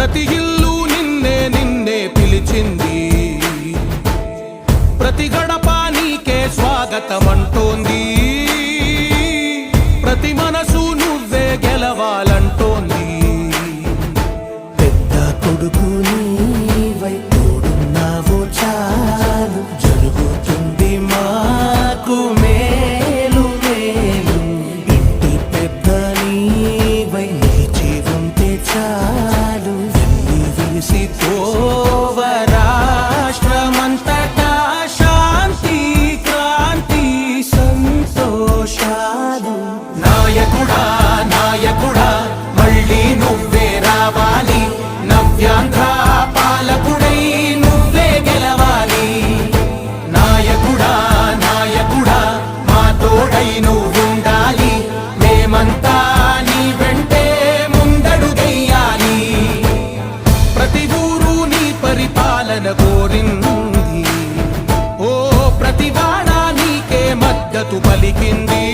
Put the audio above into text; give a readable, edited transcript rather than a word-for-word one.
ప్రతి ఇల్లు నిన్నే నిన్నే పిలిచింది, ప్రతి గడప నీకే స్వాగతమంటోంది, ప్రతి మనసు నువ్వే గెలవాలంటోంది. పెద్ద కొడుకు నీవై తోడున్నావో చాలు, జరుగుతుంది మాకు మేలు మేలు. ఇంటి పెద్ద నీవై నిలిచి ఉంటే చాలు, వెళ్ళి విసిపోవ రాష్ట్రమంతటా శాంతి క్రాంతి సంతోషాలు. నాయకుడా నాయకుడా మళ్ళీ నువ్వే రావాలి, నవ్యాంధ్ర పాలకుడై నువ్వే గెలవాలి. నాయకుడా నాయకుడా మా తోడై నువ్వుండాలి, మేమంతా నీ వెంటే ముందడుగెయ్యాలి. ప్రతి ఊరు నీ పరిపాలన కోరింది, ఓ ప్రతి వాడ నీకే మద్దతు పలికింది.